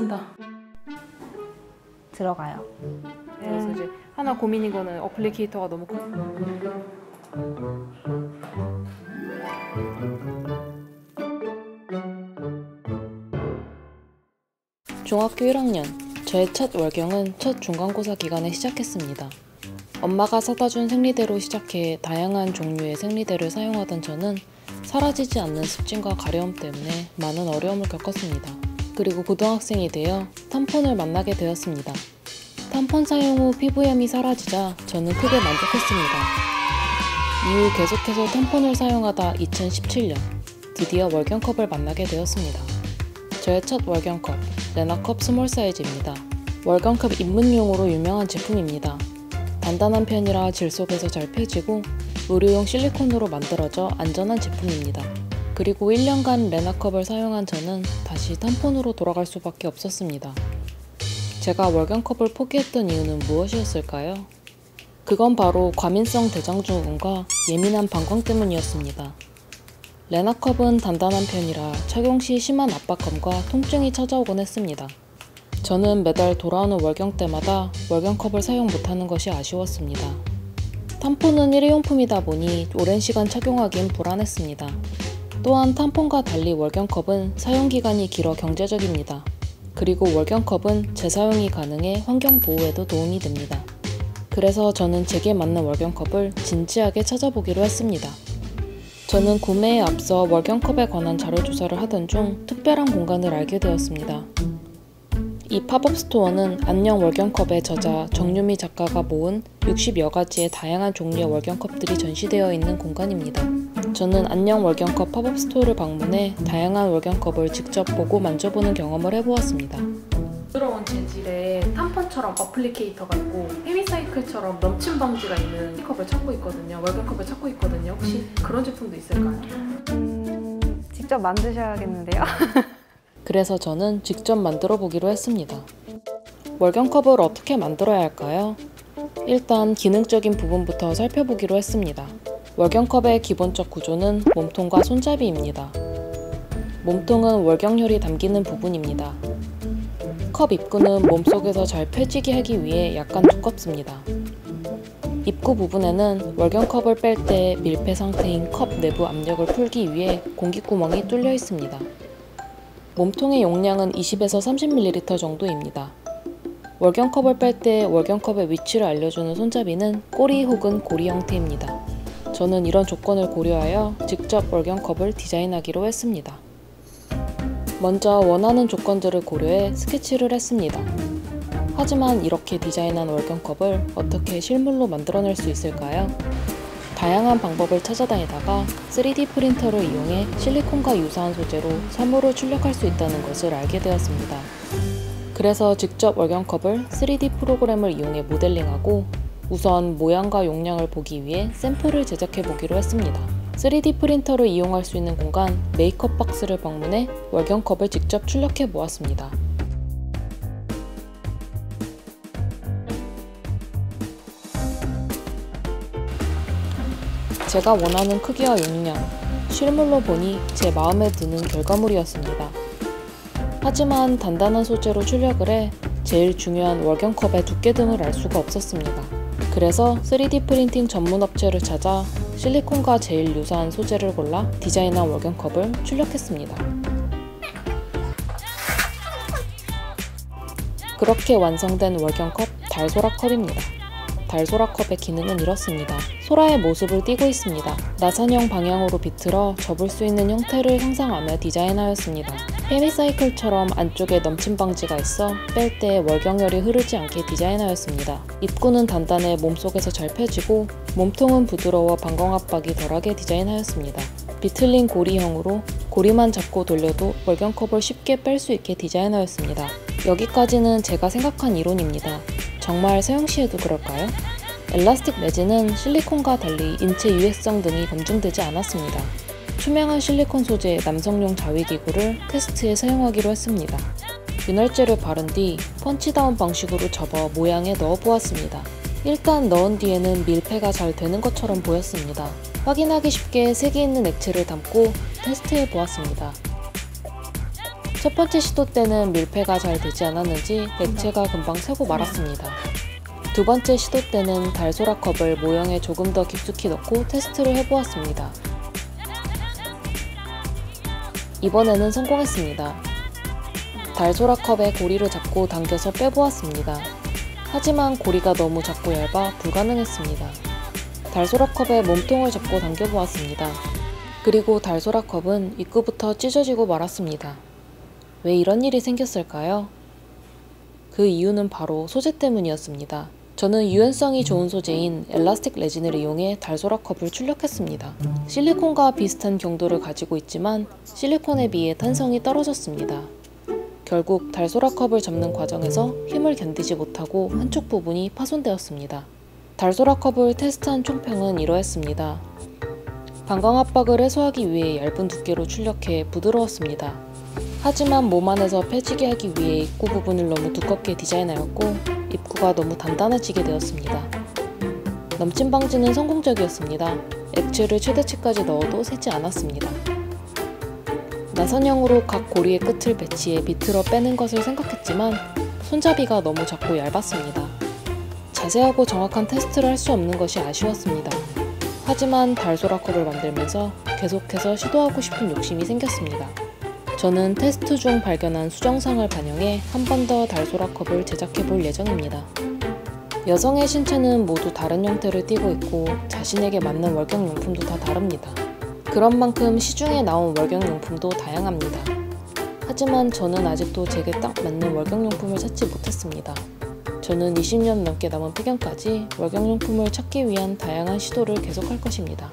쓴다. 들어가요. 그래서 이제 하나 고민인 거는 어플리케이터가 너무 커. 중학교 1학년, 저의 첫 월경은 첫 중간고사 기간에 시작했습니다. 엄마가 사다준 생리대로 시작해 다양한 종류의 생리대를 사용하던 저는 사라지지 않는 습진과 가려움 때문에 많은 어려움을 겪었습니다. 그리고 고등학생이 되어 탐폰을 만나게 되었습니다. 탐폰 사용 후 피부염이 사라지자 저는 크게 만족했습니다. 이후 계속해서 탐폰을 사용하다 2017년 드디어 월경컵을 만나게 되었습니다. 저의 첫 월경컵, 레나컵 스몰 사이즈입니다. 월경컵 입문용으로 유명한 제품입니다. 단단한 편이라 질 속에서 잘 펴지고 의료용 실리콘으로 만들어져 안전한 제품입니다. 그리고 1년간 레나컵을 사용한 저는 다시 탐폰으로 돌아갈 수밖에 없었습니다. 제가 월경컵을 포기했던 이유는 무엇이었을까요? 그건 바로 과민성 대장증후군과 예민한 방광 때문이었습니다. 레나컵은 단단한 편이라 착용 시 심한 압박감과 통증이 찾아오곤 했습니다. 저는 매달 돌아오는 월경 때마다 월경컵을 사용 못하는 것이 아쉬웠습니다. 탐폰은 일회용품이다 보니 오랜 시간 착용하기엔 불안했습니다. 또한 탐폰과 달리 월경컵은 사용기간이 길어 경제적입니다. 그리고 월경컵은 재사용이 가능해 환경보호에도 도움이 됩니다. 그래서 저는 제게 맞는 월경컵을 진지하게 찾아보기로 했습니다. 저는 구매에 앞서 월경컵에 관한 자료조사를 하던 중 특별한 공간을 알게 되었습니다. 이 팝업 스토어는 안녕 월경컵의 저자 정유미 작가가 모은 60여 가지의 다양한 종류의 월경컵들이 전시되어 있는 공간입니다. 저는 안녕 월경컵 팝업 스토어를 방문해 다양한 월경컵을 직접 보고 만져보는 경험을 해보았습니다. 부드러운 재질의 탐폰처럼 어플리케이터가 있고 페미사이클처럼 넘침 방지가 있는 컵을 찾고 있거든요. 월경컵을 찾고 있거든요. 혹시 그런 제품도 있을까요? 직접 만드셔야겠는데요? 그래서 저는 직접 만들어 보기로 했습니다. 월경컵을 어떻게 만들어야 할까요? 일단 기능적인 부분부터 살펴보기로 했습니다. 월경컵의 기본적 구조는 몸통과 손잡이입니다. 몸통은 월경혈이 담기는 부분입니다. 컵 입구는 몸속에서 잘 펴지게 하기 위해 약간 두껍습니다. 입구 부분에는 월경컵을 뺄 때 밀폐 상태인 컵 내부 압력을 풀기 위해 공기구멍이 뚫려 있습니다. 몸통의 용량은 20에서 30ml 정도입니다. 월경컵을 뺄 때 월경컵의 위치를 알려주는 손잡이는 꼬리 혹은 고리 형태입니다. 저는 이런 조건을 고려하여 직접 월경컵을 디자인하기로 했습니다. 먼저 원하는 조건들을 고려해 스케치를 했습니다. 하지만 이렇게 디자인한 월경컵을 어떻게 실물로 만들어낼 수 있을까요? 다양한 방법을 찾아다니다가 3D 프린터를 이용해 실리콘과 유사한 소재로 사물을 출력할 수 있다는 것을 알게 되었습니다. 그래서 직접 월경컵을 3D 프로그램을 이용해 모델링하고 우선 모양과 용량을 보기 위해 샘플을 제작해 보기로 했습니다. 3D 프린터를 이용할 수 있는 공간 메이크업 박스를 방문해 월경컵을 직접 출력해 보았습니다. 제가 원하는 크기와 용량, 실물로 보니 제 마음에 드는 결과물이었습니다. 하지만 단단한 소재로 출력을 해 제일 중요한 월경컵의 두께 등을 알 수가 없었습니다. 그래서 3D 프린팅 전문 업체를 찾아 실리콘과 제일 유사한 소재를 골라 디자인한 월경컵을 출력했습니다. 그렇게 완성된 월경컵 달소라컵입니다. 달소라컵의 기능은 이렇습니다. 소라의 모습을 띠고 있습니다. 나선형 방향으로 비틀어 접을 수 있는 형태를 형상하며 디자인하였습니다. 페미사이클처럼 안쪽에 넘침 방지가 있어 뺄 때 월경열이 흐르지 않게 디자인하였습니다. 입구는 단단해 몸속에서 잘 펴지고 몸통은 부드러워 방광 압박이 덜하게 디자인하였습니다. 비틀린 고리형으로 고리만 잡고 돌려도 월경컵을 쉽게 뺄 수 있게 디자인하였습니다. 여기까지는 제가 생각한 이론입니다. 정말 사용 시에도 그럴까요? 엘라스틱 레진은 실리콘과 달리 인체 유해성 등이 검증되지 않았습니다. 투명한 실리콘 소재의 남성용 자위기구를 테스트에 사용하기로 했습니다. 윤활제를 바른 뒤 펀치다운 방식으로 접어 모양에 넣어 보았습니다. 일단 넣은 뒤에는 밀폐가 잘 되는 것처럼 보였습니다. 확인하기 쉽게 색이 있는 액체를 담고 테스트해 보았습니다. 첫 번째 시도 때는 밀폐가 잘 되지 않았는지 액체가 금방 새고 말았습니다. 두 번째 시도 때는 달소라컵을 모형에 조금 더 깊숙이 넣고 테스트를 해보았습니다. 이번에는 성공했습니다. 달소라컵의 고리를 잡고 당겨서 빼보았습니다. 하지만 고리가 너무 작고 얇아 불가능했습니다. 달소라컵의 몸통을 잡고 당겨보았습니다. 그리고 달소라컵은 입구부터 찢어지고 말았습니다. 왜 이런 일이 생겼을까요? 그 이유는 바로 소재 때문이었습니다. 저는 유연성이 좋은 소재인 엘라스틱 레진을 이용해 달소라컵을 출력했습니다. 실리콘과 비슷한 경도를 가지고 있지만 실리콘에 비해 탄성이 떨어졌습니다. 결국 달소라컵을 접는 과정에서 힘을 견디지 못하고 한쪽 부분이 파손되었습니다. 달소라컵을 테스트한 총평은 이러했습니다. 방광 압박을 해소하기 위해 얇은 두께로 출력해 부드러웠습니다. 하지만 몸 안에서 펴지게 하기 위해 입구 부분을 너무 두껍게 디자인하였고 입구가 너무 단단해지게 되었습니다. 넘침 방지는 성공적이었습니다. 액체를 최대치까지 넣어도 새지 않았습니다. 나선형으로 각 고리의 끝을 배치해 밑으로 빼는 것을 생각했지만 손잡이가 너무 작고 얇았습니다. 자세하고 정확한 테스트를 할 수 없는 것이 아쉬웠습니다. 하지만 달소라컵을 만들면서 계속해서 시도하고 싶은 욕심이 생겼습니다. 저는 테스트 중 발견한 수정상을 반영해 한 번 더 달소라컵을 제작해 볼 예정입니다. 여성의 신체는 모두 다른 형태를 띠고 있고 자신에게 맞는 월경용품도 다 다릅니다. 그런 만큼 시중에 나온 월경용품도 다양합니다. 하지만 저는 아직도 제게 딱 맞는 월경용품을 찾지 못했습니다. 저는 20년 넘게 남은 폐경까지 월경용품을 찾기 위한 다양한 시도를 계속할 것입니다.